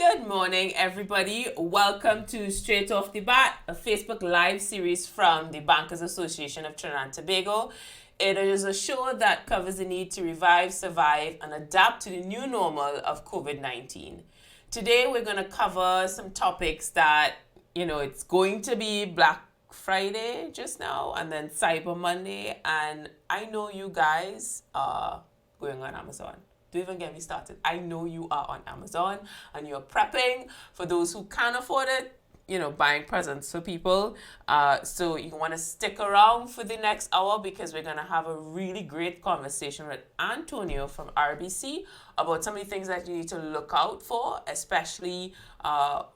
Good morning, everybody. Welcome to Straight Off the Bat, a Facebook Live series from the Bankers Association of Trinidad and Tobago. It is a show that covers the need to revive, survive, and adapt to the new normal of COVID-19. Today, we're going to cover some topics that, it's going to be Black Friday just now, and then Cyber Monday, and I know you guys are going on Amazon. Don't even get me started. I know you are on Amazon and you're prepping for those who can't afford it, buying presents for people. So you want to stick around for the next hour because we're going to have a really great conversation with Antonio from RBC about some of the things that you need to look out for, especially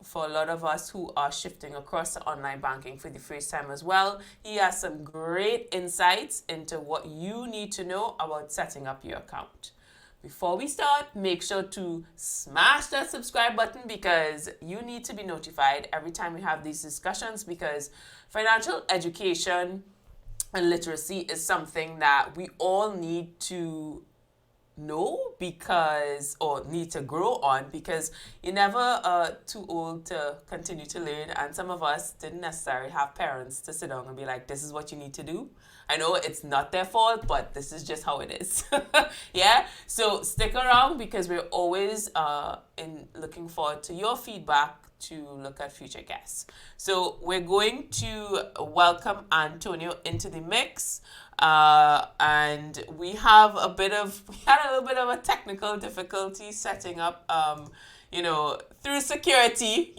for a lot of us who are shifting across to online banking for the first time as well. He has some great insights into what you need to know about setting up your account. Before we start, make sure to smash that subscribe button because you need to be notified every time we have these discussions, because financial education and literacy is something that we all need to know or need to grow on, because you're never too old to continue to learn, and some of us didn't necessarily have parents to sit down and be like, this is what you need to do. I know it's not their fault, but this is just how it is. Yeah, so stick around because we're always looking forward to your feedback to look at future guests. So we're going to welcome Antonio into the mix. And we had a little bit of a technical difficulty setting up, through security,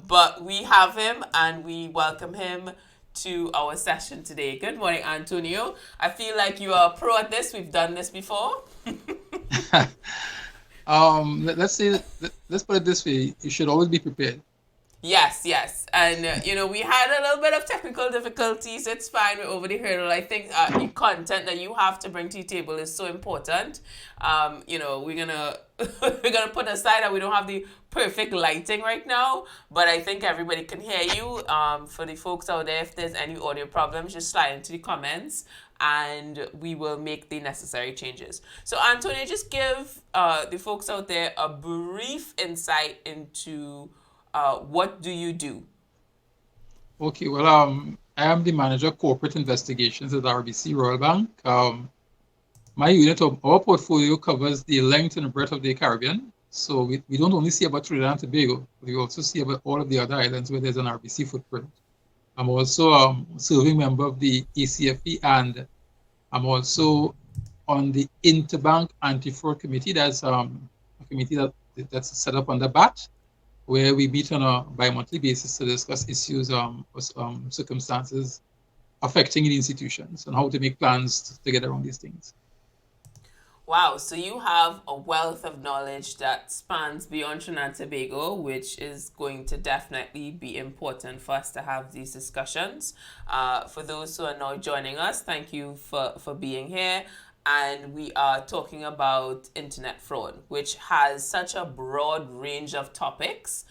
but we have him and we welcome him to our session today. Good morning, Antonio. I feel like you are a pro at this. We've done this before. Let's put it this way: you should always be prepared. Yes. And, we had a little bit of technical difficulties. It's fine. We're over the hurdle. I think the content that you have to bring to the table is so important. We're going to we're gonna put aside that we don't have the perfect lighting right now, but I think everybody can hear you. For the folks out there, if there's any audio problems, just slide into the comments and we will make the necessary changes. So, Antonio, just give the folks out there a brief insight into what do you do? Okay, well, I am the manager of corporate investigations at RBC Royal Bank. My unit of our portfolio covers the length and breadth of the Caribbean. So we don't only see about Trinidad and Tobago, we also see about all of the other islands where there's an RBC footprint. I'm also a serving member of the ACFE, and I'm also on the Interbank Anti-Fraud Committee. That's a committee that's set up under BATT, where we meet on a bi-monthly basis to discuss issues, circumstances affecting the institutions and how to make plans to get around these things. Wow, so you have a wealth of knowledge that spans beyond Trinidad and Tobago, which is going to definitely be important for us to have these discussions. For those who are now joining us, thank you for being here. And we are talking about internet fraud, which has such a broad range of topics.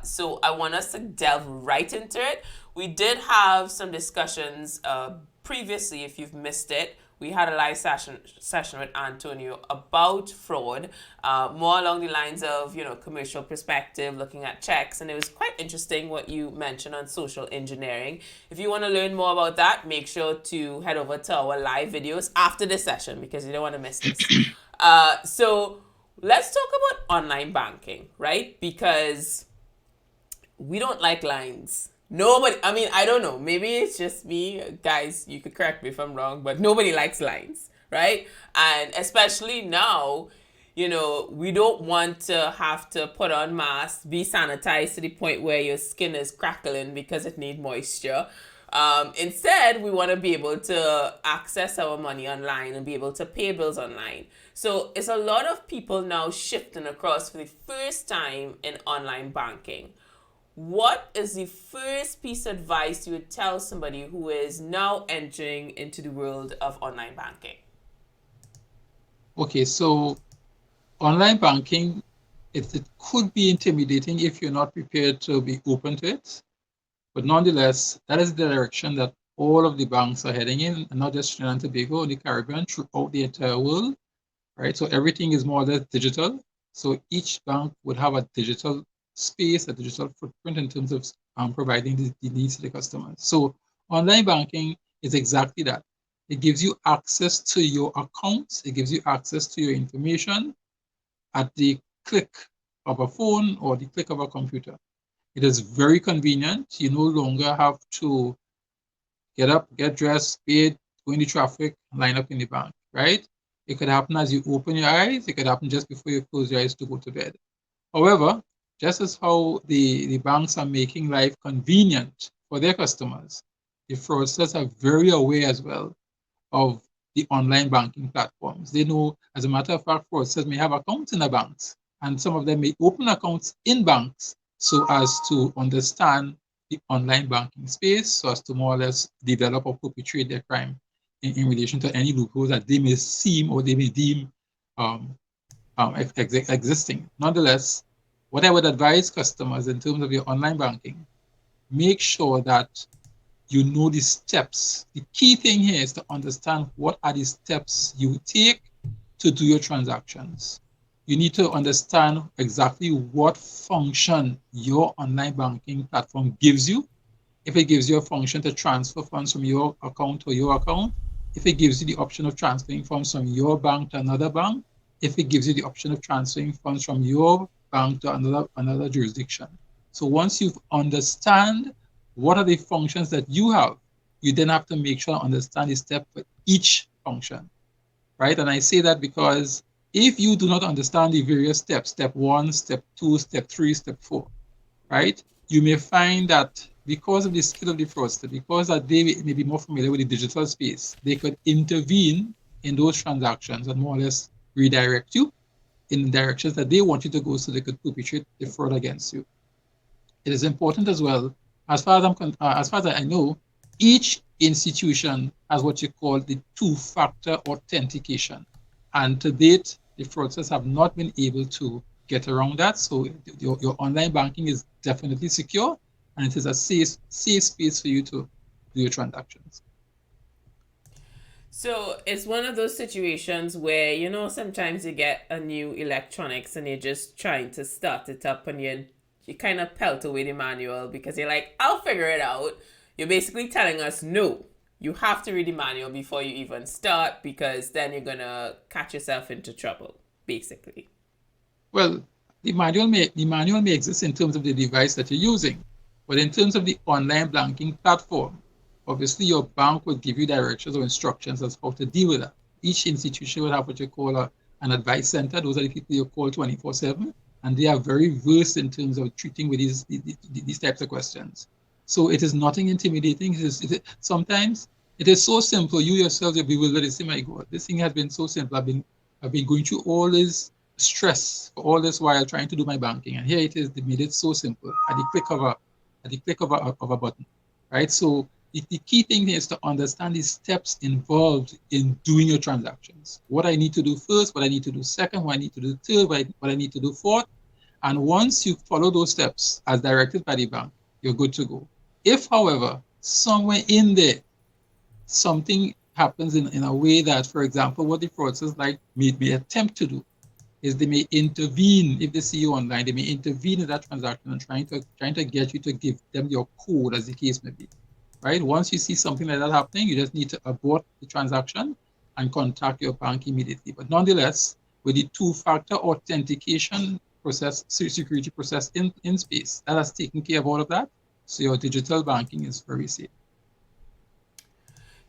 So I want us to delve right into it. We did have some discussions previously, if you've missed it. We had a live session with Antonio about fraud, more along the lines of, commercial perspective, looking at checks. And it was quite interesting what you mentioned on social engineering. If you want to learn more about that, make sure to head over to our live videos after this session because you don't want to miss this. So let's talk about online banking, right? Because we don't like lines. Nobody, I don't know. Maybe it's just me. Guys, you could correct me if I'm wrong, but nobody likes lines, right? And especially now, we don't want to have to put on masks, be sanitized to the point where your skin is crackling because it needs moisture. Instead, we want to be able to access our money online and be able to pay bills online. So it's a lot of people now shifting across for the first time in online banking. What is the first piece of advice you would tell somebody who is now entering into the world of online banking? Okay, so online banking, it could be intimidating if you're not prepared to be open to it. But nonetheless, that is the direction that all of the banks are heading in, and not just Trinidad and Tobago, the Caribbean, throughout the entire world, right? So everything is more or less digital. So each bank would have a digital space, a digital footprint in terms of providing the needs to the customers. So online banking is exactly that. It gives you access to your accounts. It gives you access to your information at the click of a phone or the click of a computer. It is very convenient. You no longer have to get up, get dressed, bathe, go in the traffic, line up in the bank, right? It could happen as you open your eyes. It could happen just before you close your eyes to go to bed. However, just as how the banks are making life convenient for their customers, the fraudsters are very aware as well of the online banking platforms. They know, as a matter of fact, fraudsters may have accounts in the banks, and some of them may open accounts in banks so as to understand the online banking space, so as to more or less develop or perpetrate their crime in relation to any loopholes that they may seem or they may deem um, existing. Nonetheless, what I would advise customers in terms of your online banking, make sure that you know the steps. The key thing here is to understand what are the steps you take to do your transactions. You need to understand exactly what function your online banking platform gives you. If it gives you a function to transfer funds from your account to your account, if it gives you the option of transferring funds from your bank to another bank, if it gives you the option of transferring funds from your bank to another jurisdiction. So once you understand what are the functions that you have, you then have to make sure to understand the step for each function, right? And I say that because if you do not understand the various steps, step 1, step 2, step 3, step 4, right? You may find that because of the skill of the fraudster, because that they may be more familiar with the digital space, they could intervene in those transactions and more or less redirect you in directions that they want you to go so they could perpetrate the fraud against you. It is important as well, as far as I know, each institution has what you call the two-factor authentication. And to date, the fraudsters have not been able to get around that. So your online banking is definitely secure, and it is a safe space for you to do your transactions. So it's one of those situations where, sometimes you get a new electronics and you're just trying to start it up and you kind of pelt away the manual because you're like, I'll figure it out. You're basically telling us, no, you have to read the manual before you even start because then you're going to catch yourself into trouble, basically. Well, the manual may exist in terms of the device that you're using, but in terms of the online banking platform, obviously your bank will give you directions or instructions as how to deal with that. Each institution will have what you call an advice center. Those are the people you call 24/7, and they are very versed in terms of treating with these types of questions. So it is nothing intimidating. Sometimes it is so simple. You yourself will be bewildered. You say, "My God, this thing has been so simple. I've been going through all this stress for all this while trying to do my banking, and here it is. They made it so simple at the click of a button, right? So the key thing is to understand the steps involved in doing your transactions. What I need to do first, what I need to do second, what I need to do third, what I need to do fourth. And once you follow those steps as directed by the bank, you're good to go. If, however, somewhere in there, something happens in a way that, for example, what the fraudsters may attempt to do is they may intervene. If they see you online, they may intervene in that transaction and trying to get you to give them your code, as the case may be, right? Once you see something like that happening, you just need to abort the transaction and contact your bank immediately. But nonetheless, with the two-factor authentication process, security process in space, that has taken care of all of that. So your digital banking is very safe.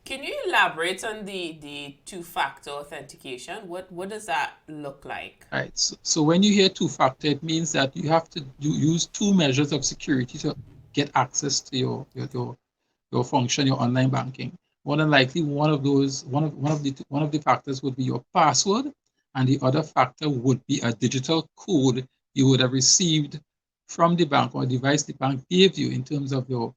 Can you elaborate on the two-factor authentication? What does that look like? Right. So when you hear two-factor, it means that you have to use two measures of security to get access to your function, your online banking. More than likely, one of the factors would be your password, and the other factor would be a digital code you would have received from the bank or device the bank gave you in terms of your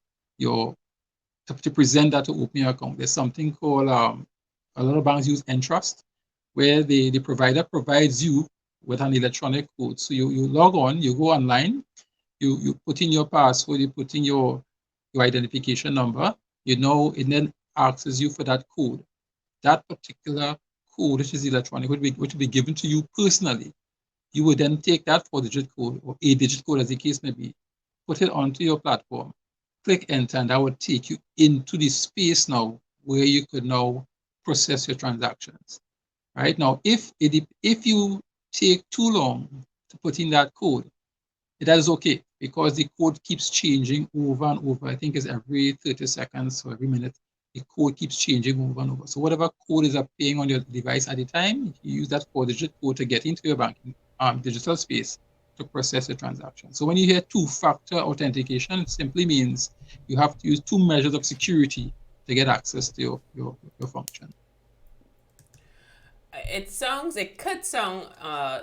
to present that to open your account. There's something called a lot of banks use Entrust, where the provider provides you with an electronic code. So you log on, you go online, you put in your password, you put in your identification number, it then asks you for that code. That particular code, which is electronic, which will be given to you personally. You would then take that 4-digit code or 8-digit code, as the case may be, put it onto your platform, click enter, and that would take you into the space now where you could now process your transactions. Right now, if you take too long to put in that code, that is okay because the code keeps changing over and over. I think it's every 30 seconds or every minute, the code keeps changing over and over. So whatever code is appearing on your device at the time, you use that 4-digit code to get into your banking digital space to process your transaction. So when you hear two-factor authentication, it simply means you have to use 2 measures of security to get access to your function. It could sound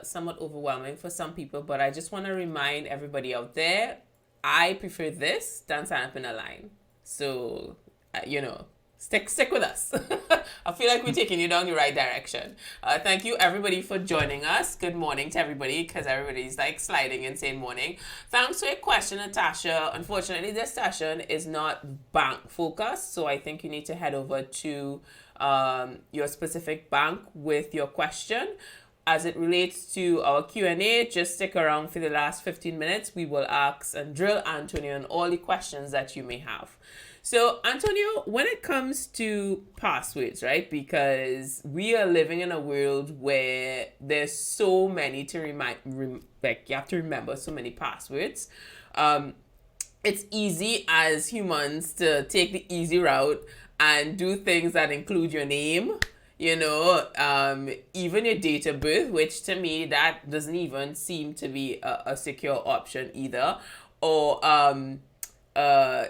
somewhat overwhelming for some people, but I just want to remind everybody out there, I prefer this than sign up in a line. So, stick with us. I feel like we're taking you down the right direction. Thank you everybody for joining us. Good morning to everybody, because everybody's like sliding and saying morning. Thanks for your question, Natasha. Unfortunately, this session is not bank focused, so I think you need to head over to your specific bank with your question. As it relates to our Q&A, just stick around for the last 15 minutes. We will ask and drill Antonio on all the questions that you may have. So, Antonio, when it comes to passwords, right? Because we are living in a world where there's so many to you have to remember so many passwords. It's easy as humans to take the easy route and do things that include your name, even your date of birth, which to me, that doesn't even seem to be a secure option either. Or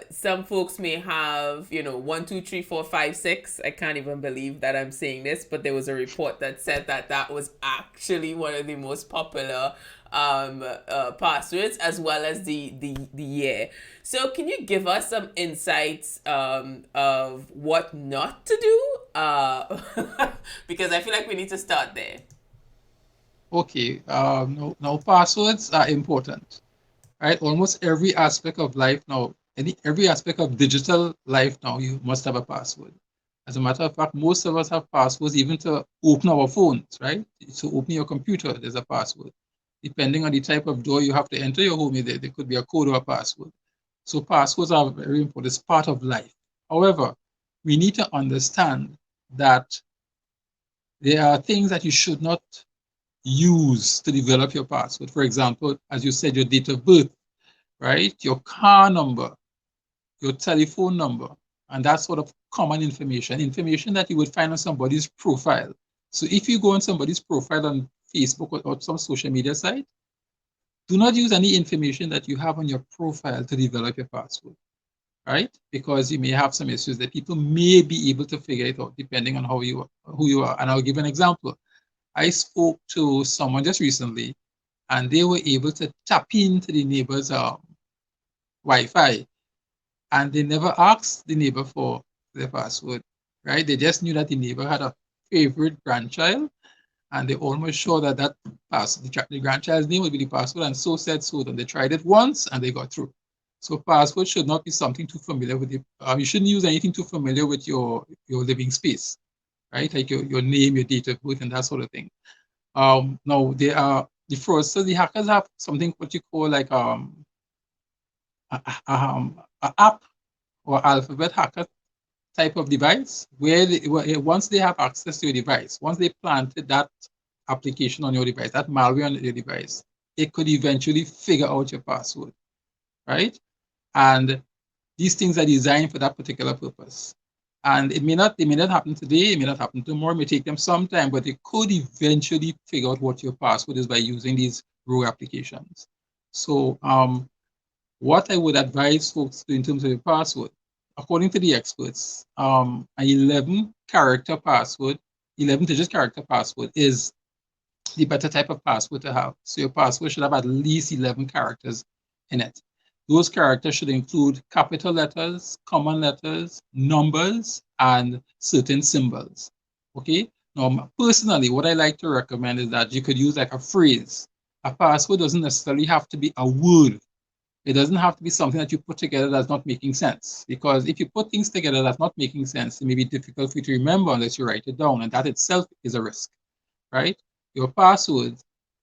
some folks may have 1 2 3 4 5 6. I can't even believe that I'm saying this, but there was a report that said that was actually one of the most popular passwords, as well as the year. So can you give us some insights of what not to do, because I feel like we need to start there. Okay, now passwords are important. Right? Almost every aspect of life now, every aspect of digital life now, you must have a password. As a matter of fact, most of us have passwords even to open our phones, right? To open your computer, there's a password. Depending on the type of door you have to enter your home, there could be a code or a password. So passwords are very important. It's part of life. However, we need to understand that there are things that you should not use to develop your password. For example, as you said, your date of birth, right? Your car number, your telephone number, and that sort of common information that you would find on somebody's profile. So if you go on somebody's profile on Facebook or some social media site, do not use any information that you have on your profile to develop your password, right? Because you may have some issues that people may be able to figure it out depending on who you are. And I'll give an example. I spoke to someone just recently, and they were able to tap into the neighbor's Wi-Fi, and they never asked the neighbor for their password, right? They just knew that the neighbor had a favorite grandchild, and they almost sure that the grandchild's name would be the password, and so said so. Then they tried it once, and they got through. So password should not be something too familiar with you. You shouldn't use anything too familiar with your living space, right? Like your name, your date of birth, and that sort of thing. Now they are the fraudsters, the hackers have something what you call like a app or alphabet hacker type of device where once they have access to your device, once they planted that application on your device, that malware on your device, it could eventually figure out your password, right? And these things are designed for that particular purpose. And it may not happen today, it may not happen tomorrow, it may take them some time, but they could eventually figure out what your password is by using these rogue applications. So what I would advise folks to in terms of your password, according to the experts, an 11-character password, 11-digit character password is the better type of password to have. So your password should have at least 11 characters in it. Those characters should include capital letters, common letters, numbers, and certain symbols. Okay? Now, personally, what I like to recommend is that you could use like a phrase. A password doesn't necessarily have to be a word. It doesn't have to be something that you put together that's not making sense. Because if you put things together that's not making sense, it may be difficult for you to remember unless you write it down. And that itself is a risk, right? Your password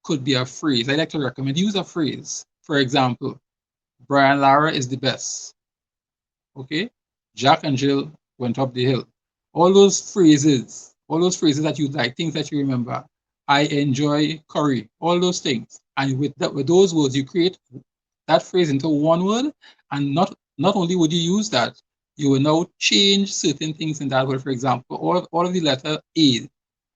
could be a phrase. I like to recommend use a phrase. For example, Brian Lara is the best. Okay? Jack and Jill went up the hill. All those phrases that you like, things that you remember. I enjoy curry, all those things. And with those words, you create that phrase into one word, and not only would you use that, you will now change certain things in that word. For example, all of the letter A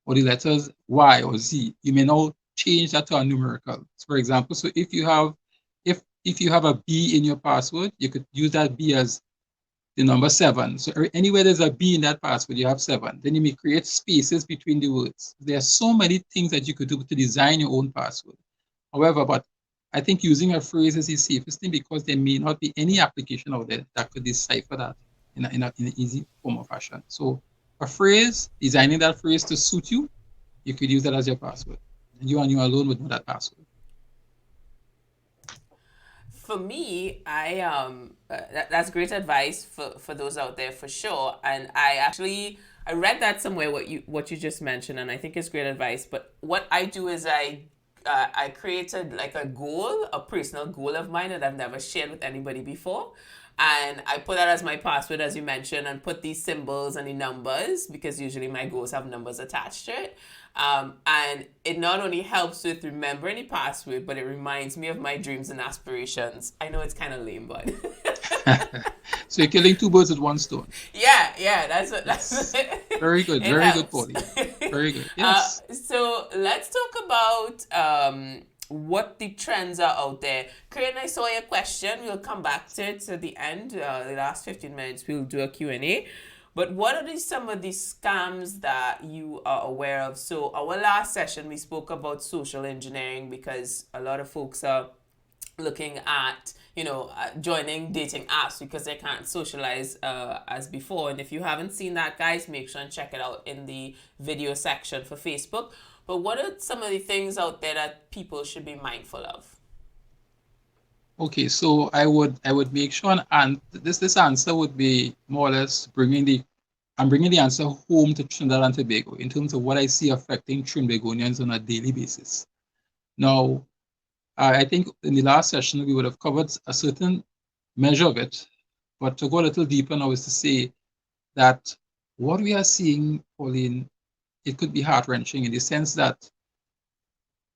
or the letters Y or Z, you may now change that to a numerical. So for example, so if you have a B in your password, you could use that B as the number 7. So anywhere there's a B in that password, you have 7. Then you may create spaces between the words. There are so many things that you could do to design your own password. However, but I think using a phrase is the safest thing because there may not be any application out there that could decipher that in an easy form of fashion. So a phrase, designing that phrase to suit you, you could use that as your password. And you alone would know that password. For me, that's great advice for those out there for sure. And I read that somewhere what you just mentioned, and I think it's great advice. But what I do is I created like a personal goal of mine that I've never shared with anybody before. And I put that as my password, as you mentioned, and put these symbols and the numbers because usually my goals have numbers attached to it. And it not only helps with remembering the password, but it reminds me of my dreams and aspirations. I know it's kind of lame, but so you're killing two birds with one stone. yeah, that's very good, very good, Polly. Very good. Yes. So let's talk about what the trends are out there. Crane, I saw your question. We'll come back to it at the end. The last 15 minutes, we'll do a Q&A. But what are some of the scams that you are aware of? So our last session, we spoke about social engineering because a lot of folks are looking at, joining dating apps because they can't socialize as before. And if you haven't seen that, guys, make sure and check it out in the video section for Facebook. But what are some of the things out there that people should be mindful of? Okay, so I would make sure, and this answer would be more or less bringing the answer home to Trinidad and Tobago in terms of what I see affecting Trinbagonians on a daily basis. Now, I think in the last session we would have covered a certain measure of it, but to go a little deeper now is to say that what we are seeing, Pauline, it could be heart-wrenching in the sense that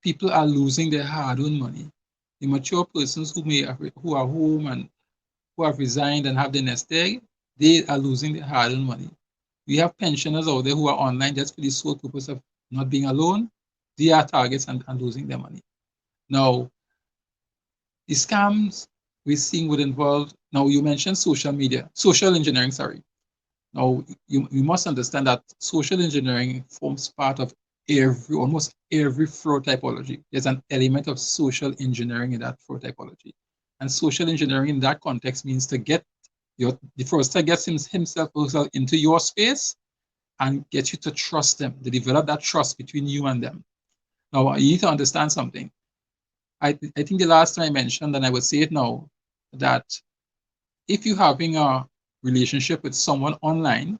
people are losing their hard-earned money. The mature persons who are home and who have resigned and have their nest egg, they are losing their hard-earned money. We have pensioners out there who are online just for the sole purpose of not being alone. They are targets and losing their money. Now, the scams we're seeing would involve, now you mentioned social engineering, sorry. Now, you must understand that social engineering forms part of almost every fraud typology. There's an element of social engineering in that fraud typology. And social engineering in that context means to get the fraudster gets himself into your space and get you to trust them, to develop that trust between you and them. Now, you need to understand something. I think the last time I mentioned, and I would say it now, that if you're having a relationship with someone online,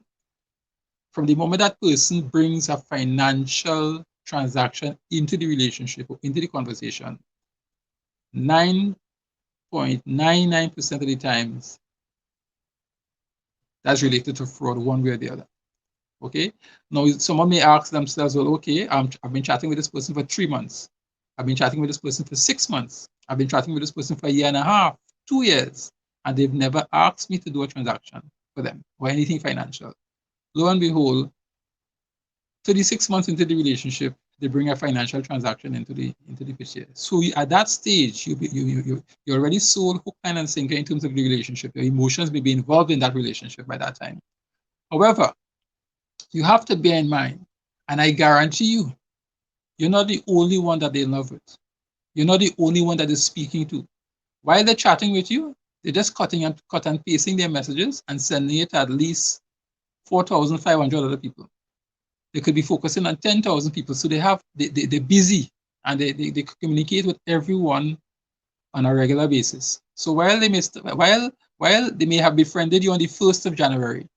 from the moment that person brings a financial transaction into the relationship or into the conversation, 9.99% of the times, that's related to fraud one way or the other. Okay? Now, someone may ask themselves, well, okay, I've been chatting with this person for 3 months. I've been chatting with this person for 6 months. I've been chatting with this person for a year and a half, 2 years, and they've never asked me to do a transaction for them or anything financial. Lo and behold, 36 months into the relationship, they bring a financial transaction into the picture. So at that stage, you're already sold hook, line, and sinker in terms of the relationship. Your emotions may be involved in that relationship by that time. However, you have to bear in mind, and I guarantee you, you're not the only one that they love with. You're not the only one that is speaking to. While they're chatting with you, they're just cut and pasting their messages and sending it to at least 4,500 other people. They could be focusing on 10,000 people. So they're busy and they communicate with everyone on a regular basis. So while they may have befriended you on the 1st of January,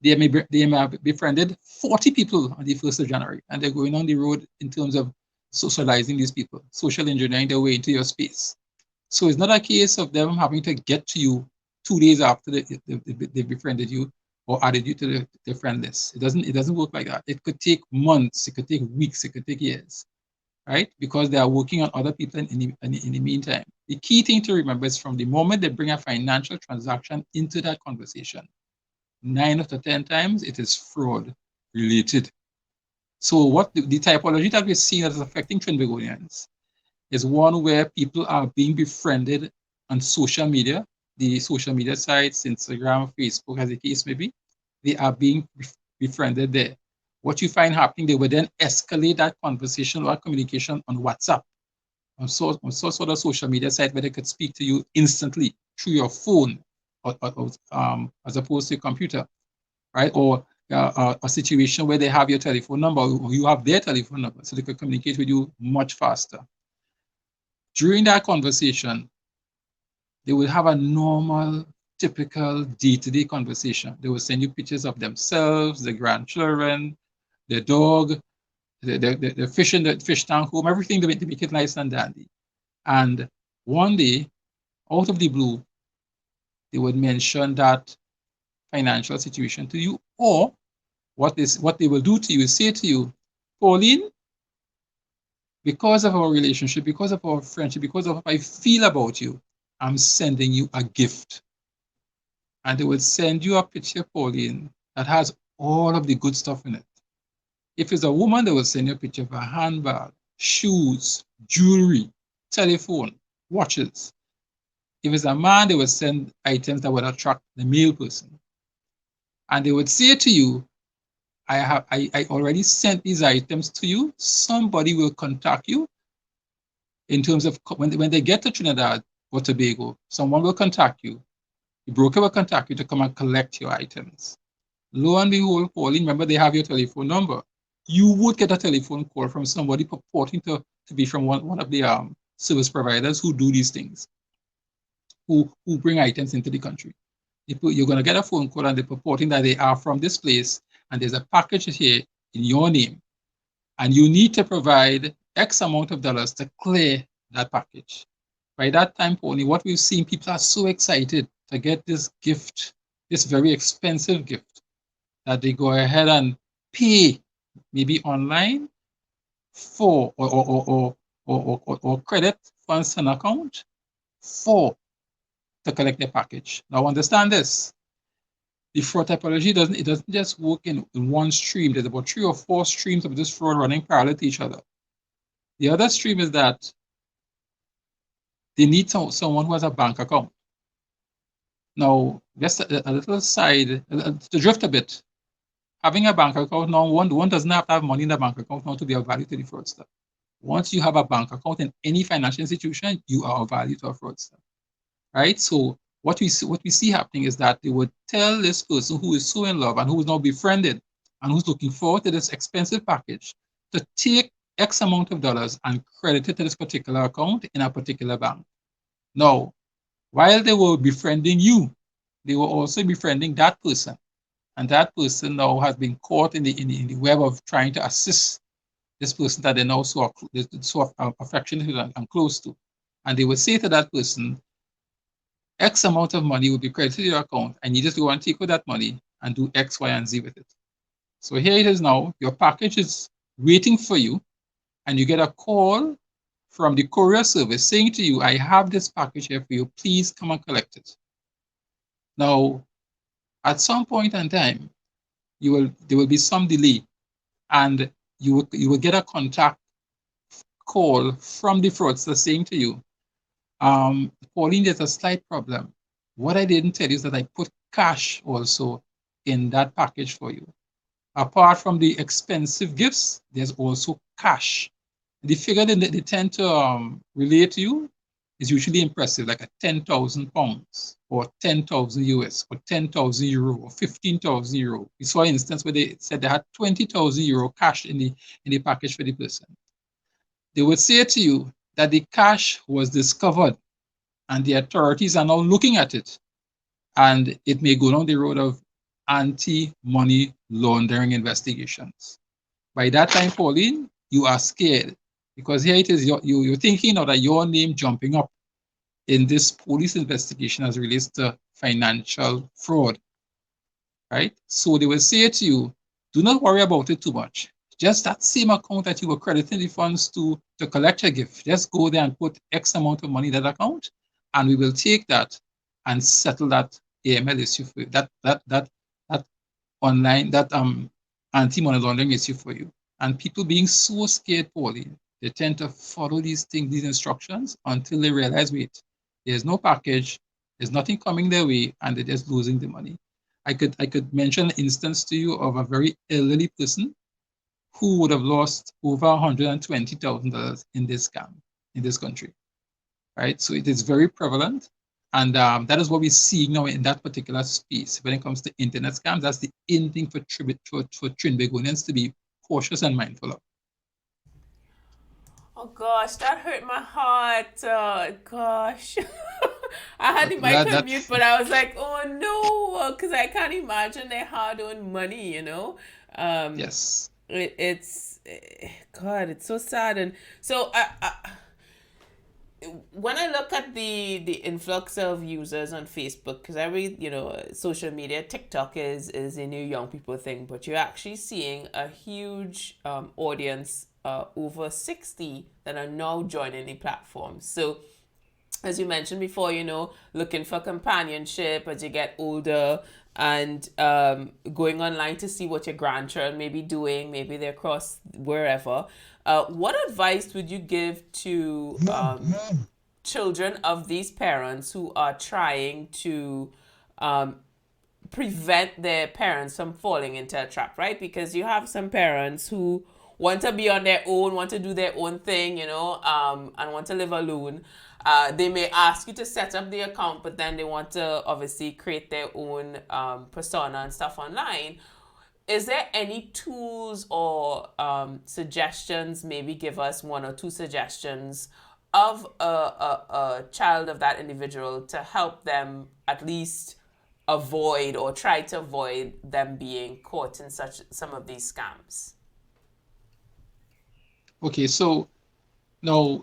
they may have befriended 40 people on the 1st of January, and they're going on the road in terms of socializing these people, social engineering their way into your space. So it's not a case of them having to get to you 2 days after they befriended you or added you to the friend list. It doesn't work like that. It could take months, it could take weeks, it could take years, right? Because they are working on other people in the meantime. The key thing to remember is from the moment they bring a financial transaction into that conversation, 9 out of 10 times it is fraud related. So what the typology that we're seeing that is affecting Trinbagonians is one where people are being befriended on social media, the social media sites, Instagram, Facebook, as the case may be. They are being befriended there. What you find happening, they will then escalate that conversation or communication on WhatsApp, on some sort of social media site where they could speak to you instantly through your phone, as opposed to a computer, right? Or a situation where they have your telephone number or you have their telephone number, so they could communicate with you much faster. During that conversation, they will have a normal, typical day-to-day conversation. They will send you pictures of themselves, their grandchildren, their dog, the fish in the fish tank home, everything to make it nice and dandy. And one day, out of the blue, they would mention that financial situation to you, or what they will do to you is say to you, Pauline, because of our relationship, because of our friendship, because of how I feel about you, I'm sending you a gift. And they will send you a picture, Pauline, that has all of the good stuff in it. If it's a woman, they will send you a picture of a handbag, shoes, jewelry, telephone, watches. If it's a man, they will send items that would attract the male person. And they would say to you, I already sent these items to you. Somebody will contact you in terms of when they get to Trinidad or Tobago, someone will contact you. The broker will contact you to come and collect your items. Lo and behold, Pauline, remember they have your telephone number. You would get a telephone call from somebody purporting to be from one of the service providers who do these things, who bring items into the country. You're going to get a phone call and they're purporting that they are from this place and there's a package here in your name. And you need to provide X amount of dollars to clear that package. By that time, Pauline, what we've seen, people are so excited to get this gift, this very expensive gift, that they go ahead and pay maybe online for or credit funds an account for to collect their package. Now understand this. The fraud typology doesn't just work in one stream. There's about 3 or 4 streams of this fraud running parallel to each other. The other stream is that they need someone who has a bank account. Now, just a little side, to drift a bit, having a bank account now, one doesn't have to have money in the bank account now to be of value to the fraudster. Once you have a bank account in any financial institution, you are of value to a fraudster, right? So what we see happening is that they would tell this person who is so in love and who is now befriended and who's looking forward to this expensive package to take X amount of dollars and credit it to this particular account in a particular bank. Now, while they were befriending you, they were also befriending that person. And that person now has been caught in the web of trying to assist this person that they now so affectionate and close to. And they would say to that person, X amount of money will be credited to your account, and you just go and take with that money and do X, Y, and Z with it. So here it is now, your package is waiting for you, and you get a call from the courier service saying to you, I have this package here for you, please come and collect it. Now, at some point in time, there will be some delay, and you will get a contact call from the fraudster saying to you, Pauline, there's a slight problem. What I didn't tell you is that I put cash also in that package for you. Apart from the expensive gifts, there's also cash. The figure that they tend to relate to you is usually impressive, like a 10,000 pounds or 10,000 US or 10,000 euro or 15,000 euro. We saw an instance where they said they had 20,000 euro cash in the package for the person. They would say to you that the cash was discovered and the authorities are now looking at it, and it may go down the road of anti-money laundering investigations. By that time, Pauline, you are scared. Because here it is, you're thinking of that your name jumping up in this police investigation as it relates to financial fraud, right? So they will say to you, do not worry about it too much. Just that same account that you were crediting the funds to collect your gift, just go there and put X amount of money in that account, and we will take that and settle that AML issue for you. That online, that anti-money laundering issue for you. And people being so scared, Pauline, they tend to follow these things, these instructions, until they realize, wait, there's no package, there's nothing coming their way, and they're just losing the money. I could mention an instance to you of a very elderly person who would have lost over $120,000 in this scam in this country, right? So it is very prevalent. And that is what we're seeing now in that particular space. When it comes to internet scams, that's the in thing for Trinbagonians to be cautious and mindful of. Oh gosh, that hurt my heart. Gosh. I had the mic That, on that, mute, but I was like, oh no, because I can't imagine their hard earned money, you know? Um, yes. God, it's so sad. And so when I look at the influx of users on Facebook, because I read, social media, TikTok is a new young people thing, but you're actually seeing a huge audience over 60 that are now joining the platform. So as you mentioned before, looking for companionship as you get older, and going online to see what your grandchildren may be doing. Maybe they're across wherever. What advice would you give to children of these parents who are trying to um, prevent their parents from falling into a trap, right? Because you have some parents who want to be on their own, want to do their own thing, and want to live alone. They may ask you to set up the account, but then they want to obviously create their own persona and stuff online. Is there any tools or suggestions? Maybe give us one or two suggestions of a child of that individual to help them at least avoid or try to avoid them being caught in such some of these scams. Okay, so now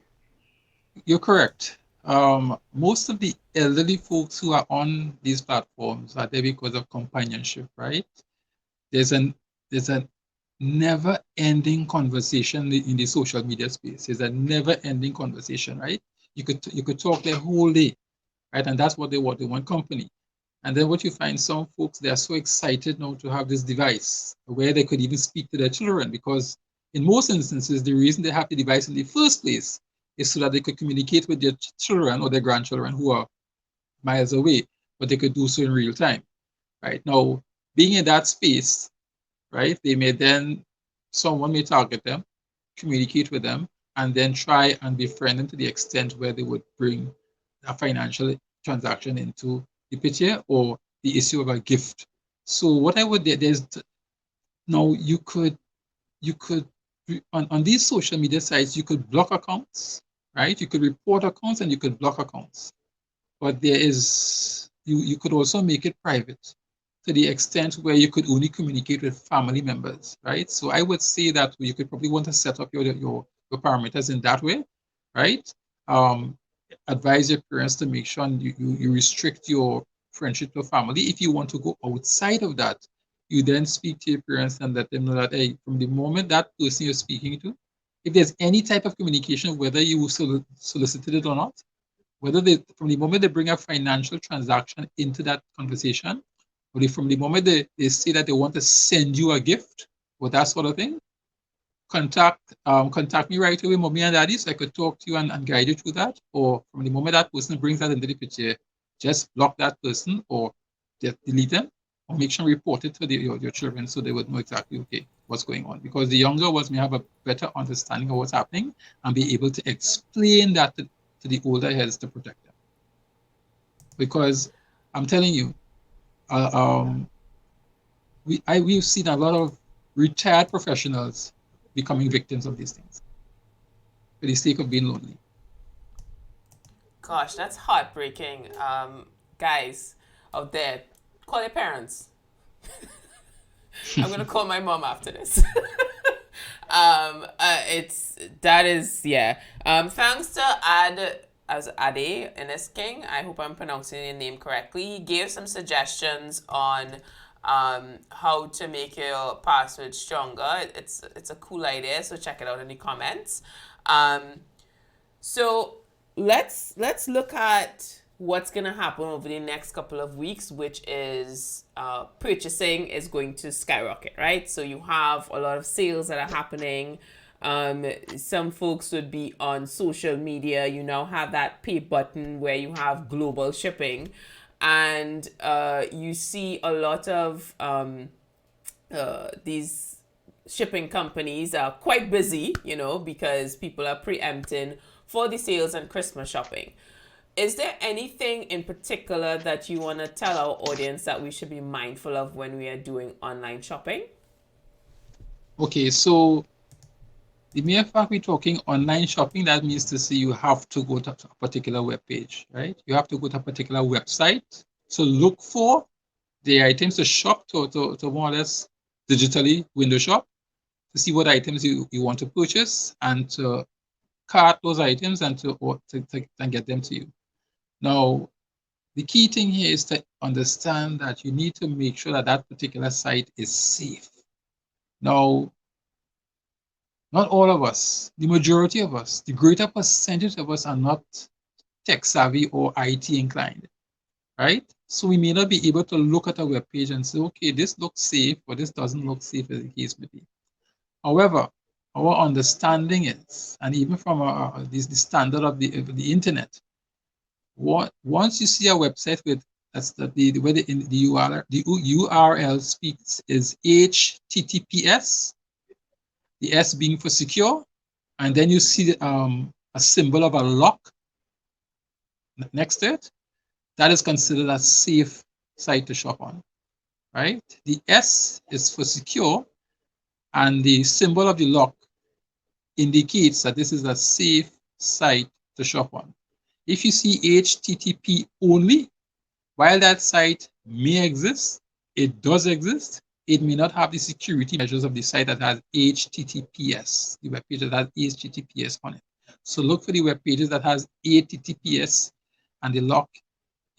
you're correct. Most of the elderly folks who are on these platforms are there because of companionship, right? There's an there's a never-ending conversation in the social media space. There's a never-ending conversation, right? You could talk the whole day, right? And that's what they want. They want company. And then what you find, some folks, they are so excited now to have this device where they could even speak to their children, because in most instances, the reason they have the device in the first place is so that they could communicate with their children or their grandchildren who are miles away, but they could do so in real time, right? Now, being in that space, right, they may then, someone may target them, communicate with them, and then try and befriend them to the extent where they would bring a financial transaction into the picture, or the issue of a gift. So what I would, there's now you could on these social media sites, you could block accounts, right? You could report accounts and you could block accounts. But there is, you could also make it private to the extent where you could only communicate with family members, right? So I would say that you could probably want to set up your parameters in that way, right? Um, Advise your parents to make sure you restrict your friendship to family. If you want to go outside of that, you then speak to your parents and let them know that, hey, from the moment that person you're speaking to, if there's any type of communication, whether you solicited it or not, whether they, from the moment they bring a financial transaction into that conversation, or from the moment they say that they want to send you a gift or that sort of thing, contact me right away, mommy and daddy, so I could talk to you and guide you through that. Or from the moment that person brings that into the picture, just block that person or just delete them, or make sure report it to your children so they would know exactly, okay, what's going on. Because the younger ones may have a better understanding of what's happening and be able to explain that to the older heads to protect them. Because I'm telling you, uh, um, we've seen a lot of retired professionals becoming victims of these things for the sake of being lonely. Gosh, that's heartbreaking. Guys out there, call your parents. I'm gonna call my mom after this. That is, yeah. Thanks to Ade Ines King. I hope I'm pronouncing your name correctly. He gave some suggestions on how to make your password stronger. It's a cool idea, so check it out in the comments. Um, so let's look at what's gonna happen over the next couple of weeks, which is purchasing is going to skyrocket, right? So you have a lot of sales that are happening. Some folks would be on social media. You now have that pay button where you have global shipping, and you see a lot of these shipping companies are quite busy, because people are preempting for the sales and Christmas shopping. Is there anything in particular that you want to tell our audience that we should be mindful of when we are doing online shopping? Okay, so the mere fact we're talking online shopping, that means to say you have to go to a particular web page, right? You have to go to a particular website. So look for the items to shop, to more or less digitally window shop, to see what items you want to purchase and to cart those items and to get them to you. Now, the key thing here is to understand that you need to make sure that that particular site is safe. Now, not all of us, the majority of us, the greater percentage of us are not tech savvy or IT inclined, right? So we may not be able to look at a web page and say, okay, this looks safe, or this doesn't look safe, as the case may be. However, our understanding is, and even from the standard of the internet, once you see a website with where the URL speaks is HTTPS, the S being for secure, and then you see a symbol of a lock next to it, that is considered a safe site to shop on, right? The S is for secure, and the symbol of the lock indicates that this is a safe site to shop on. If you see HTTP only, while that site may exist, it does exist, it may not have the security measures of the site that has HTTPS, the web page that has HTTPS on it. So look for the web pages that has HTTPS and the lock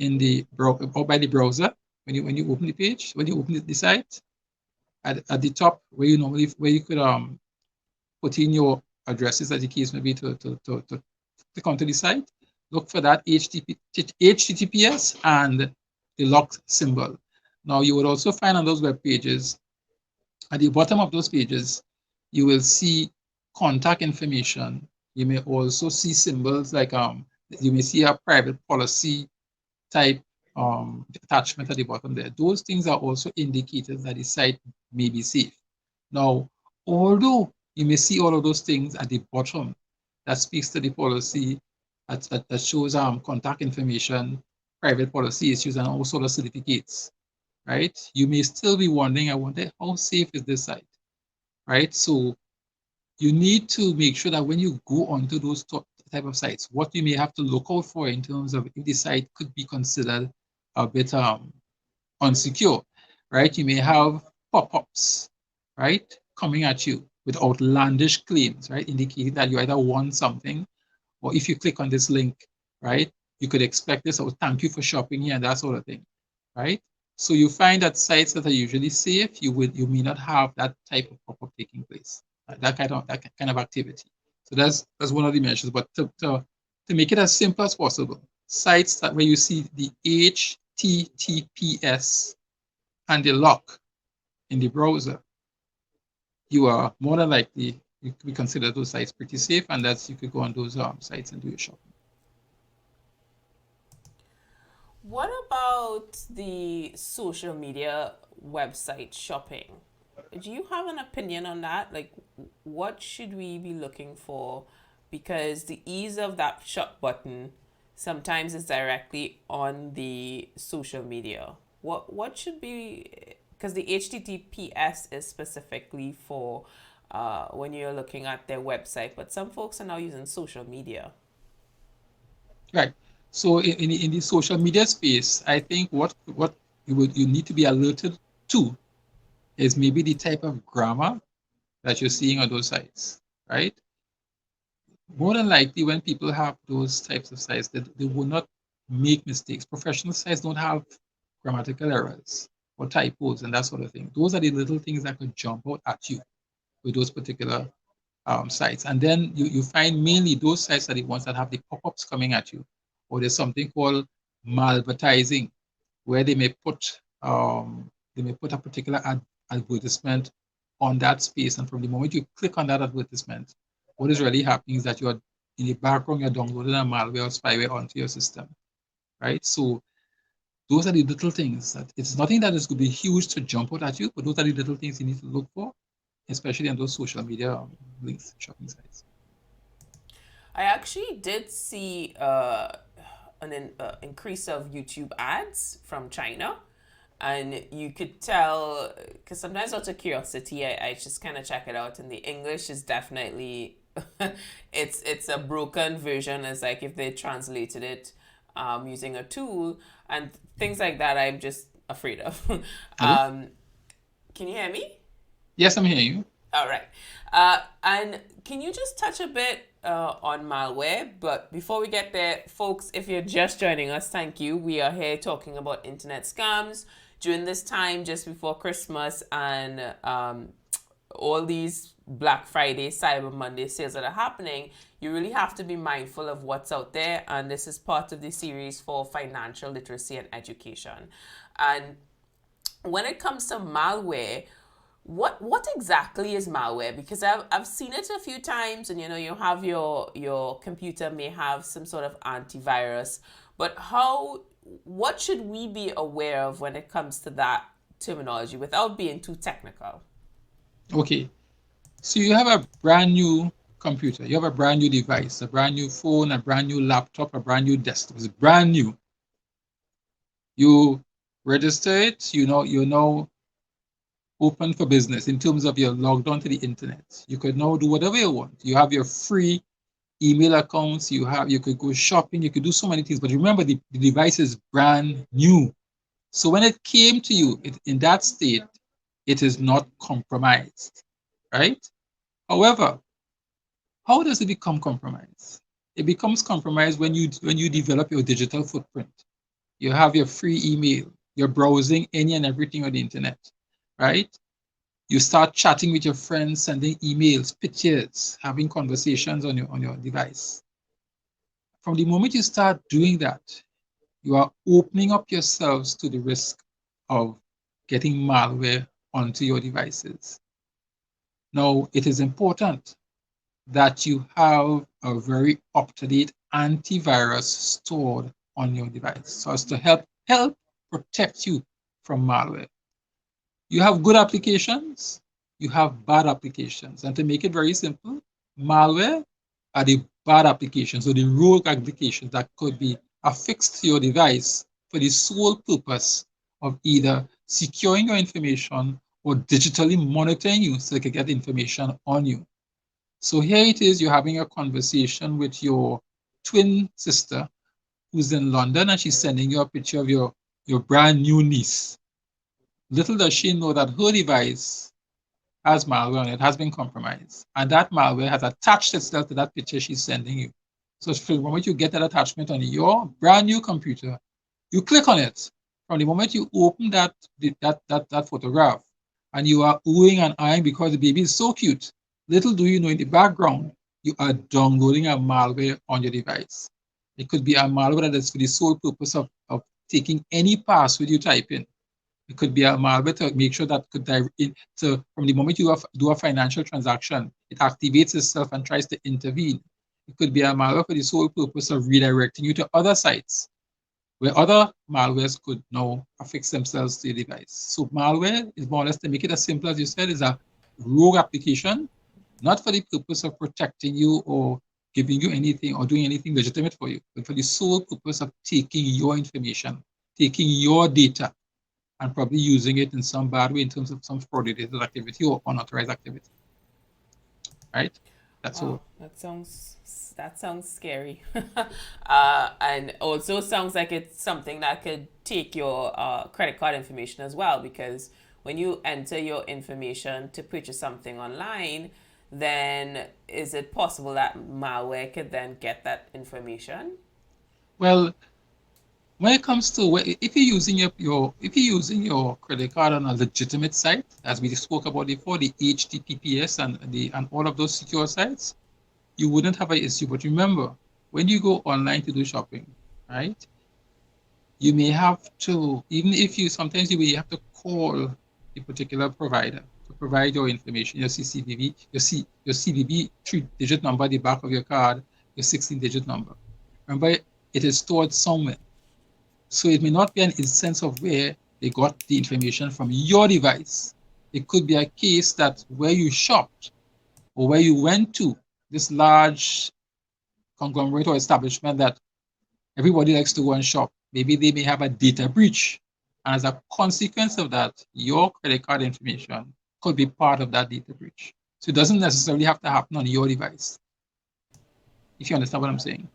in the or by the browser when you open the page, when you open the site, at the top where you could put in your addresses, as the case may be, to come to the site. Look for that HTTPS and the lock symbol. Now, you would also find on those web pages, at the bottom of those pages, you will see contact information. You may also see symbols like you may see a private policy type attachment at the bottom there. Those things are also indicators that the site may be safe. Now, although you may see all of those things at the bottom that speaks to the policy, that shows contact information, private policy issues, and also the certificates, right? You may still be wondering, I wonder, how safe is this site, right? So you need to make sure that when you go onto those type of sites, what you may have to look out for in terms of if the site could be considered a bit unsecure, right? You may have pop-ups, right, coming at you with outlandish claims, right, indicating that you either want something, or if you click on this link, right, you could expect this, or thank you for shopping here, and that sort of thing, right? So you find that sites that are usually safe, you may not have that type of pop-up taking place, that kind of activity. So that's one of the measures. But to make it as simple as possible, sites that where you see the HTTPS and the lock in the browser, you are more than likely, we consider those sites pretty safe, and that's you could go on those sites and do your shopping. What about the social media website shopping? Do you have an opinion on that? Like, what should we be looking for? Because the ease of that shop button sometimes is directly on the social media. What should be, because the HTTPS is specifically for when you're looking at their website, but some folks are now using social media. Right. So in the social media space, I think what you need to be alerted to is maybe the type of grammar that you're seeing on those sites, right? More than likely, when people have those types of sites, they will not make mistakes. Professional sites don't have grammatical errors or typos and that sort of thing. Those are the little things that could jump out at you with those particular sites. And then you find mainly those sites are the ones that have the pop-ups coming at you. Or there's something called malvertising, where they may put a particular advertisement on that space. And from the moment you click on that advertisement, what is really happening is that you're in the background, you're downloading a malware or spyware onto your system, right? So those are the little things that it's nothing that is going to be huge to jump out at you, but those are the little things you need to look for, especially on those social media links, shopping sites. I actually did see an increase of YouTube ads from China. And you could tell, because sometimes out of curiosity, I just kind of check it out. And the English is definitely, it's a broken version. It's like if they translated it using a tool and things like that. I'm just afraid of. Hello? Can you hear me? Yes, I'm hearing you. All right. And can you just touch a bit on malware? But before we get there, folks, if you're just joining us, thank you. We are here talking about internet scams during this time just before Christmas and all these Black Friday, Cyber Monday sales that are happening. You really have to be mindful of what's out there. And this is part of the series for financial literacy and education. And when it comes to malware, what exactly is malware? Because I've seen it a few times, and you have your computer may have some sort of antivirus, but what should we be aware of when it comes to that terminology without being too technical? Okay. So you have a brand new computer, you have a brand new device, a brand new phone, a brand new laptop, a brand new desktop. It's brand new. You register it, you know open for business in terms of you're logged onto the internet. You could now do whatever you want. You have your free email accounts, you could go shopping, you could do so many things. But remember, the device is brand new. So when it came to you in that state, it is not compromised, right? However, how does it become compromised? It becomes compromised when you develop your digital footprint. You have your free email, you're browsing any and everything on the internet, right? You start chatting with your friends, sending emails, pictures, having conversations on your device. From the moment you start doing that, you are opening up yourselves to the risk of getting malware onto your devices. Now, it is important that you have a very up-to-date antivirus stored on your device so as to help protect you from malware. You have good applications, you have bad applications. And to make it very simple, malware are the bad applications or the rogue applications that could be affixed to your device for the sole purpose of either securing your information or digitally monitoring you so they can get information on you. So here it is, you're having a conversation with your twin sister who's in London, and she's sending you a picture of your brand new niece. Little does she know that her device has malware on it, has been compromised. And that malware has attached itself to that picture she's sending you. So from the moment you get that attachment on your brand new computer, you click on it. From the moment you open that photograph, and you are oohing and eyeing because the baby is so cute, little do you know in the background, you are downloading a malware on your device. It could be a malware that is for the sole purpose of taking any password you type in. It could be a malware to make sure that could so from the moment you do a financial transaction, it activates itself and tries to intervene. It could be a malware for the sole purpose of redirecting you to other sites where other malwares could now affix themselves to your device. So malware is more or less, to make it as simple as you said, is a rogue application, not for the purpose of protecting you or giving you anything or doing anything legitimate for you, but for the sole purpose of taking your information, taking your data, and probably using it in some bad way in terms of some fraudulent activity or unauthorized activity, right? That's Wow, all. that sounds scary, and also sounds like it's something that could take your credit card information as well. Because when you enter your information to purchase something online, then is it possible that malware could then get that information? Well, when it comes to if you're using if you're using your credit card on a legitimate site, as we spoke about before, the HTTPS and all of those secure sites, you wouldn't have an issue. But remember, when you go online to do shopping, right, you may have to, even if you sometimes you may have to call a particular provider to provide your information, your CCVV, your CVV 3-digit number at the back of your card, your 16-digit number. Remember, it is stored somewhere. So it may not be an instance of where they got the information from your device. It could be a case that where you shopped or where you went to this large conglomerate or establishment that everybody likes to go and shop, maybe they may have a data breach. And as a consequence of that, your credit card information could be part of that data breach. So it doesn't necessarily have to happen on your device, if you understand what I'm saying.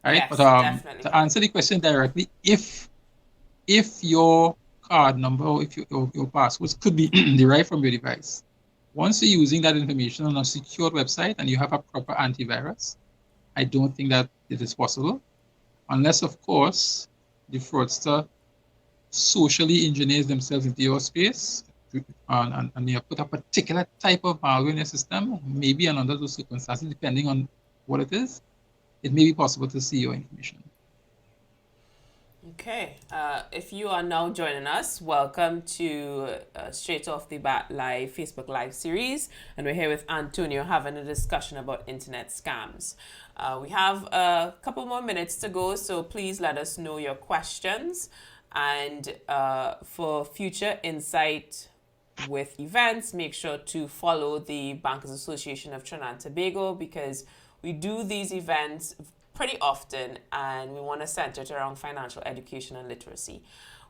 Right? Yes, But definitely. to answer the question directly, if your card number or if your passwords could be derived from your device, once you're using that information on a secure website and you have a proper antivirus, I don't think that it is possible, unless, of course, the fraudster socially engineers themselves into your space and they put a particular type of malware in your system, maybe, and under those circumstances, depending on what it is, it may be possible to see your information. Okay, if you are now joining us, welcome to Straight Off the Bat Live Facebook Live series. And we're here with Antonio having a discussion about internet scams. We have a couple more minutes to go, so please let us know your questions. And for future insight with events, make sure to follow the Bankers Association of Trinidad and Tobago, because we do these events pretty often and we want to center it around financial education and literacy.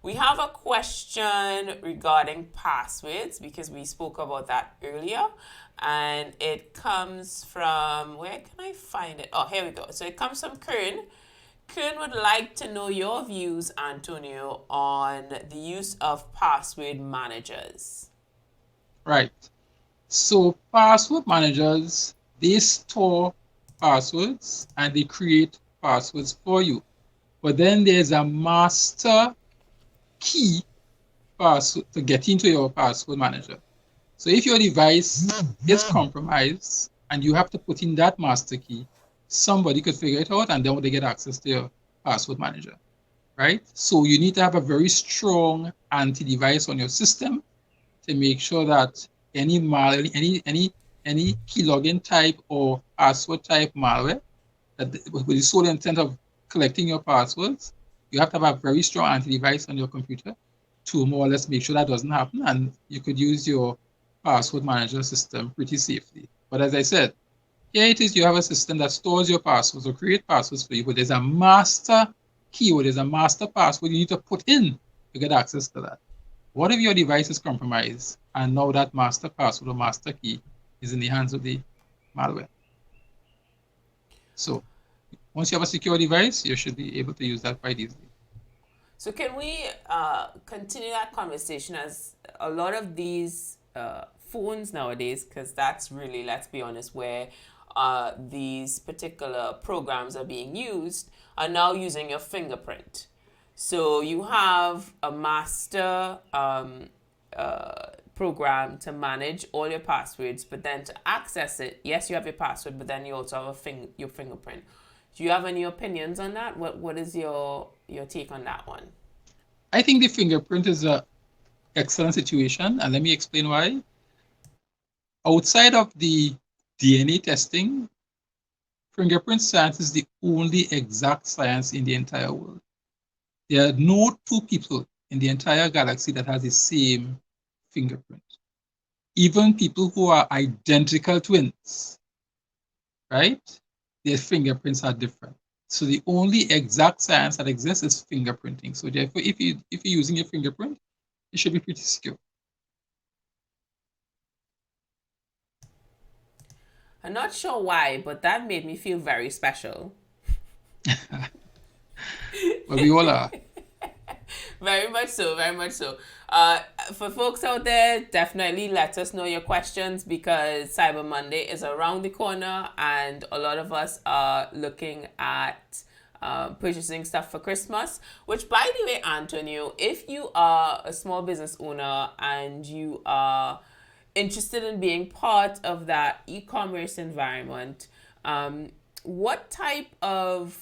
We have a question regarding passwords because we spoke about that earlier, and it comes from, where can I find it? Oh, here we go. So it comes from Kern. Kern would like to know your views, Antonio, on the use of password managers. Right. So password managers, they store passwords and they create passwords for you. But then there's a master key password to get into your password manager. So if your device is compromised and you have to put in that master key, somebody could figure it out and then they get access to your password manager, right? So you need to have a very strong anti-device on your system to make sure that any key login type or password type malware that with the sole intent of collecting your passwords, you have to have a very strong anti-device on your computer to more or less make sure that doesn't happen, and you could use your password manager system pretty safely. But as I said, here it is, you have a system that stores your passwords or create passwords for you, but there's a master keyword, there's a master password you need to put in to get access to that. What if your device is compromised and now that master password or master key is in the hands of the malware? So once you have a secure device, you should be able to use that quite easily. So can we continue that conversation, as a lot of these phones nowadays, because that's really, let's be honest, where these particular programs are being used, are now using your fingerprint. So you have a master program to manage all your passwords, but then to access it, yes, you have your password, but then you also have your fingerprint. Do you have any opinions on that? What is your take on that one? I think the fingerprint is an excellent situation, and let me explain why. Outside of the DNA testing, fingerprint science is the only exact science in the entire world. There are no two people in the entire galaxy that has the same fingerprint. Even people who are identical twins, right? Their fingerprints are different. So the only exact science that exists is fingerprinting. So therefore, if you're using your fingerprint, it should be pretty secure. I'm not sure why, but that made me feel very special. Well, we all are. Very much so, very much so. for folks out there, definitely let us know your questions because Cyber Monday is around the corner, and a lot of us are looking at purchasing stuff for Christmas. Which, by the way, Antonio, if you are a small business owner and you are interested in being part of that e-commerce environment, what type of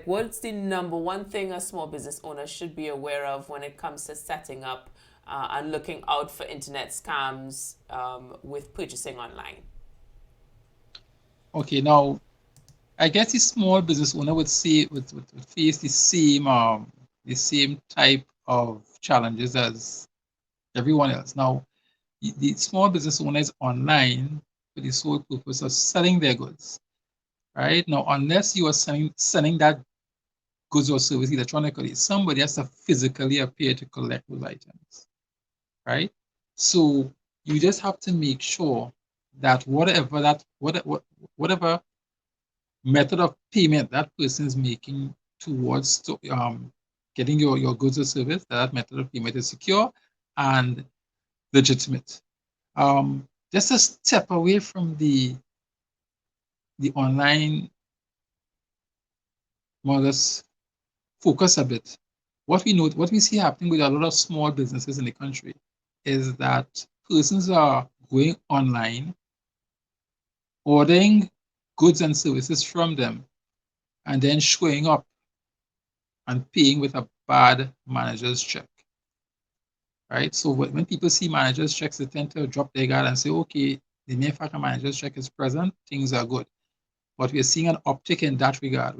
what's the number one thing a small business owner should be aware of when it comes to setting up and looking out for internet scams with purchasing online? Okay, now I guess the small business owner would see would face the same type of challenges as everyone else. Now, the small business owner is online for the sole purpose of selling their goods, right? Now, unless you are selling that goods or service electronically, somebody has to physically appear to collect those items, right? So you just have to make sure that whatever method of payment that person is making towards getting your goods or service, that method of payment is secure and legitimate. Just a step away from the online, more or less focus a bit. What we see happening with a lot of small businesses in the country is that persons are going online, ordering goods and services from them, and then showing up and paying with a bad manager's check, right? So when people see manager's checks, they tend to drop their guard and say, okay, the mere fact a manager's check is present, things are good. But we're seeing an uptick in that regard,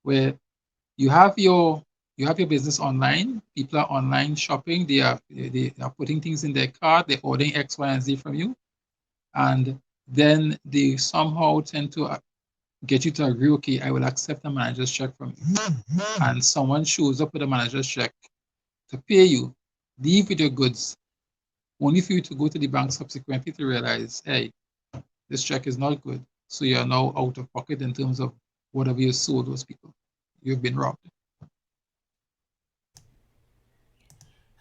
where you have your business online, people are online shopping, they are putting things in their cart, they're ordering X, Y, and Z from you, and then they somehow tend to get you to agree, okay, I will accept a manager's check from you. And someone shows up with a manager's check to pay you, leave with your goods, only for you to go to the bank subsequently to realize, hey, this check is not good. So you are now out of pocket in terms of whatever you sold those people. You've been robbed.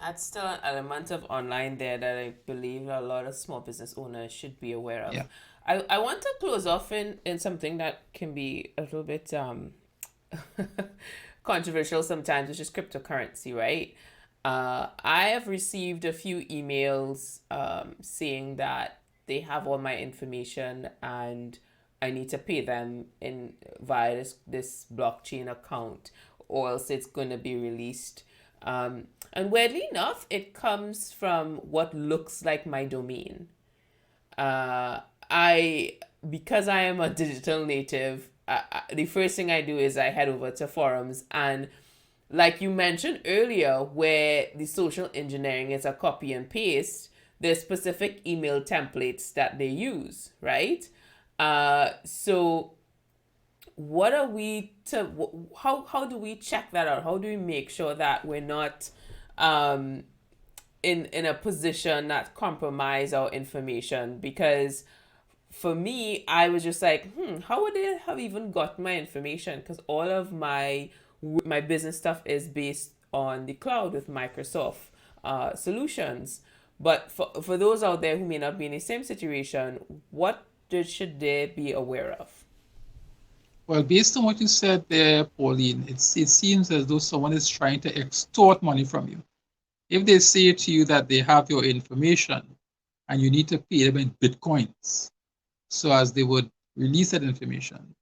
That's still an element of online there that I believe a lot of small business owners should be aware of. Yeah. I want to close off in something that can be a little bit controversial sometimes, which is cryptocurrency, right? I have received a few emails saying that they have all my information and I need to pay them in via this blockchain account, or else it's going to be released. And weirdly enough, it comes from what looks like my domain. I Because I am a digital native, the first thing I do is I head over to forums, and like you mentioned earlier, where the social engineering is a copy and paste, there's specific email templates that they use, right? So what are we to how do we check that out? How do we make sure that we're not um in a position that compromise our information? Because for me, I was just like, how would they have even got my information? Because all of my business stuff is based on the cloud with Microsoft solutions. But for those out there who may not be in the same situation, what should they be aware of? Well, based on what you said there, Pauline, it seems as though someone is trying to extort money from you. If they say to you that they have your information and you need to pay them in Bitcoins, so as they would release that information,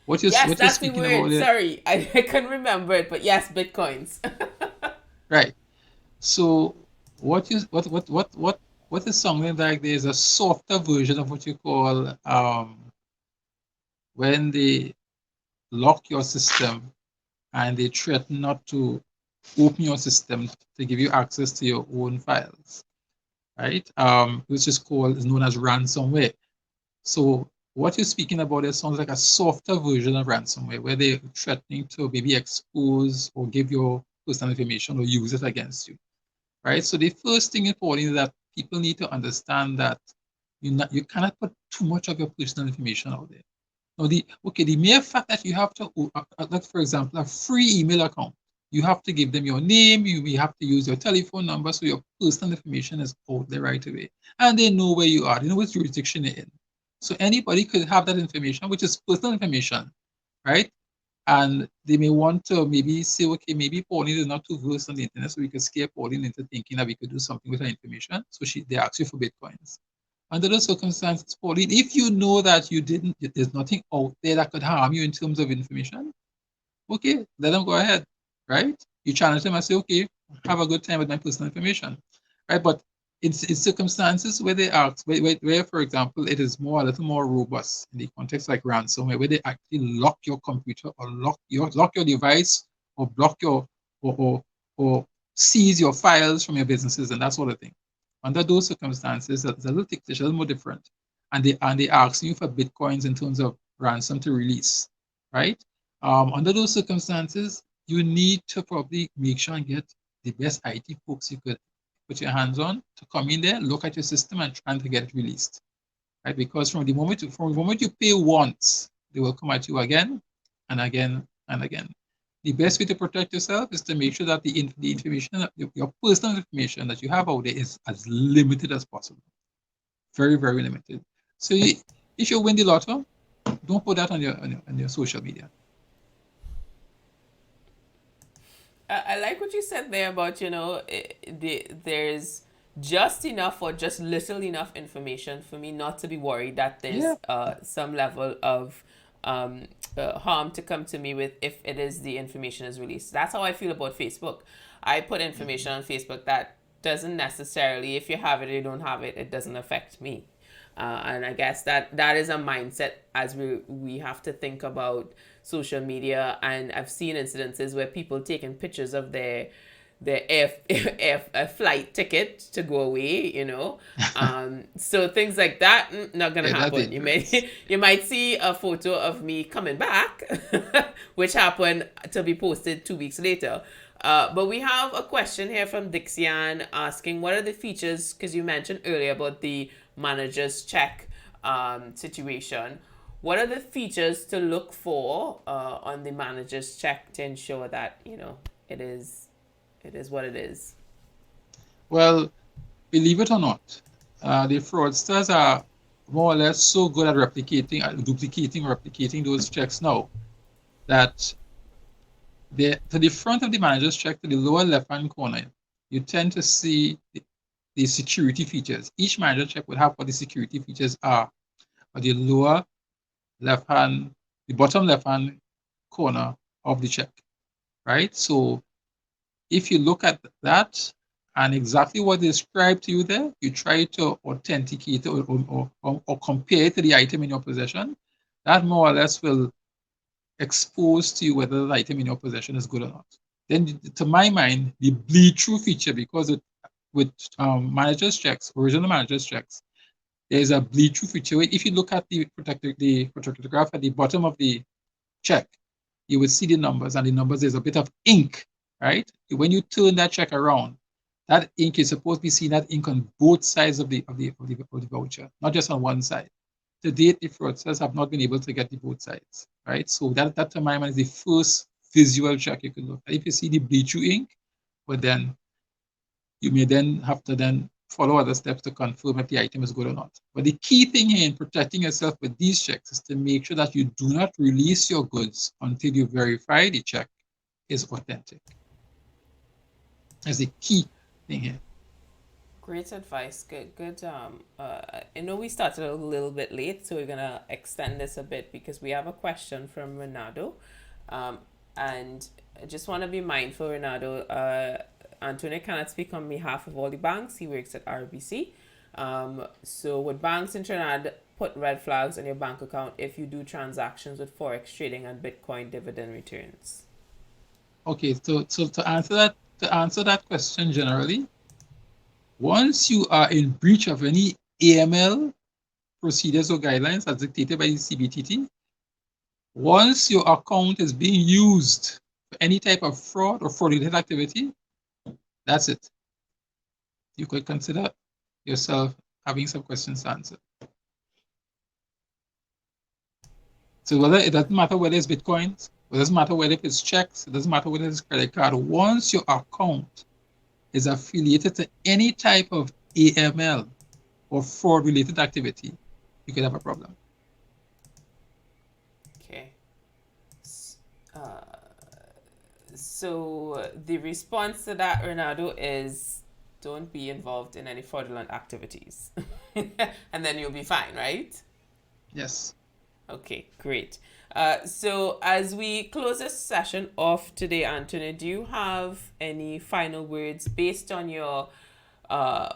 Yes, what you're that's the speaking about word. it, Sorry, I couldn't remember it, but yes, bitcoins. right? So what is something like there's a softer version of what you call when they lock your system and they threaten not to open your system to give you access to your own files, right? Which is known as ransomware. So what you're speaking about, it sounds like a softer version of ransomware, where they're threatening to maybe expose or give your personal information or use it against you, right? So the first thing important is that people need to understand that you cannot put too much of your personal information out there. Now, the mere fact that you have to, like for example, a free email account. you have to give them your name, you have to use your telephone number, so your personal information is out there right away. And they know where you are, they know which jurisdiction you're in. So anybody could have that information, which is personal information, right? And they may want to maybe say, okay, maybe Pauline is not too versed on the internet, so we could scare Pauline into thinking that we could do something with her information. So they ask you for Bitcoins. Under those circumstances, Pauline, if you know that there's nothing out there that could harm you in terms of information, okay, let them go ahead, right? You challenge them and say, okay, have a good time with my personal information, right? But in circumstances where they ask, where, for example, it is a little more robust in the context like ransomware, where they actually lock your computer or lock your device or block your or seize your files from your businesses and that sort of thing. Under those circumstances, it's a little more different, and they ask you for Bitcoins in terms of ransom to release, right? Under those circumstances, you need to probably make sure and get the best IT folks you could put your hands on to come in there, look at your system, and try to get it released, right? Because from the moment you pay once, they will come at you again and again and again. The best way to protect yourself is to make sure that the information, your personal information that you have out there is as limited as possible. Very, very limited. So if you win the lotto, don't put that on your social media. I like what you said there about, there's just enough or just little enough information for me not to be worried that there's some level of harm to come to me with if it is the information is released. That's how I feel about Facebook. I put information on Facebook that doesn't necessarily, if you have it or you don't have it, it doesn't affect me. And I guess that is a mindset as we have to think about social media. And I've seen incidences where people taking pictures of their flight ticket to go away, so things like that not gonna happen. You might see a photo of me coming back which happened to be posted 2 weeks later. But we have a question here from Dixian asking, what are the features, because you mentioned earlier about the manager's check situation, what are the features to look for on the manager's check to ensure that it is what it is? Well, believe it or not, the fraudsters are more or less so good at replicating those checks now that to the front of the manager's check, to the lower left-hand corner, you tend to see the security features. Each manager check would have what the security features are at the lower left-hand, the bottom left-hand corner of the check, right? So if you look at that and exactly what they described to you there, you try to authenticate or compare it to the item in your possession, that more or less will expose to you whether the item in your possession is good or not. Then, to my mind, the bleed-through feature, because with manager's checks, original manager's checks, there is a bleed-through feature. If you look at the protected graph at the bottom of the check, you will see the numbers, and the numbers, there's a bit of ink, right? When you turn that check around, that ink is supposed to be seen, that ink on both sides of the voucher, not just on one side. To date, the fraudsters have not been able to get the both sides, right? So that to my mind is the first visual check you can look at. If you see the bleed-through ink, but then you may then have to then follow other steps to confirm if the item is good or not. But the key thing here in protecting yourself with these checks is to make sure that you do not release your goods until you verify the check is authentic. That's the key thing here. Great advice. Good. I know we started a little bit late, so we're gonna extend this a bit because we have a question from Renato, and I just want to be mindful, Renato. Antonio cannot speak on behalf of all the banks. He works at RBC. So would banks in Trinidad put red flags on your bank account if you do transactions with forex trading and Bitcoin dividend returns? Okay, so to answer that question generally, once you are in breach of any AML procedures or guidelines as dictated by the CBTT, once your account is being used for any type of fraud or fraudulent activity, that's it. You could consider yourself having some questions to answer. So it doesn't matter whether it's Bitcoins, It doesn't matter whether it's checks, it doesn't matter whether it's credit card. Once your account is affiliated to any type of AML or fraud-related activity, you could have a problem. Okay. Uh, so the response to that, Renato, is don't be involved in any fraudulent activities. And then you'll be fine, right? Yes. Okay, great. So as we close this session off today, Anthony, do you have any final words based on your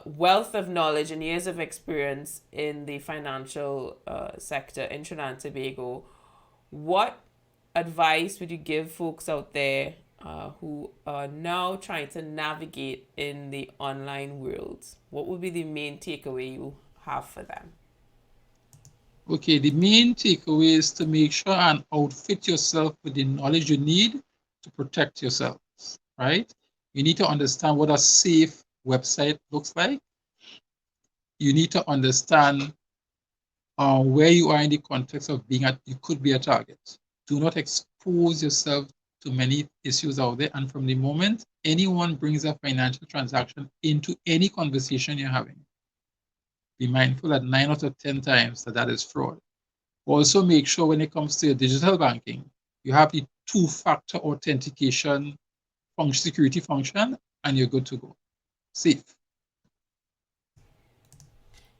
wealth of knowledge and years of experience in the financial sector in Trinidad and Tobago? What advice would you give folks out there who are now trying to navigate in the online world? What would be the main takeaway you have for them? Okay, the main takeaway is to make sure and outfit yourself with the knowledge you need to protect yourselves, right? You need to understand what a safe website looks like. You need to understand where you are in the context of you could be a target. Do not expose yourself to many issues out there. And from the moment anyone brings a financial transaction into any conversation you're having, be mindful that 9 out of 10 times that is fraud. Also, make sure when it comes to your digital banking, you have the two-factor authentication security function, and you're good to go. Safe.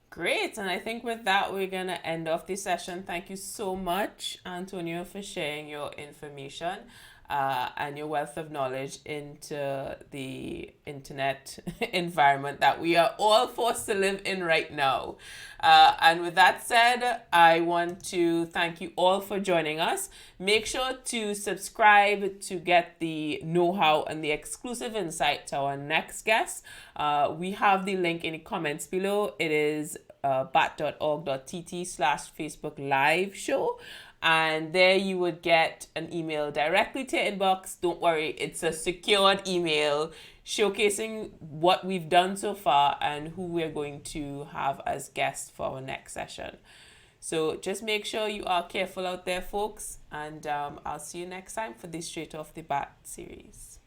Great, and I think with that, we're going to end off the session. Thank you so much, Antonio, for sharing your information and your wealth of knowledge into the internet environment that we are all forced to live in right now. And with that said, I want to thank you all for joining us. Make sure to subscribe to get the know-how and the exclusive insight to our next guest. We have the link in the comments below. It is bat.org.tt/Facebook live show. And there you would get an email directly to your inbox. Don't worry, it's a secured email showcasing what we've done so far and who we're going to have as guests for our next session. So just make sure you are careful out there, folks. And I'll see you next time for the Straight Off the Bat series.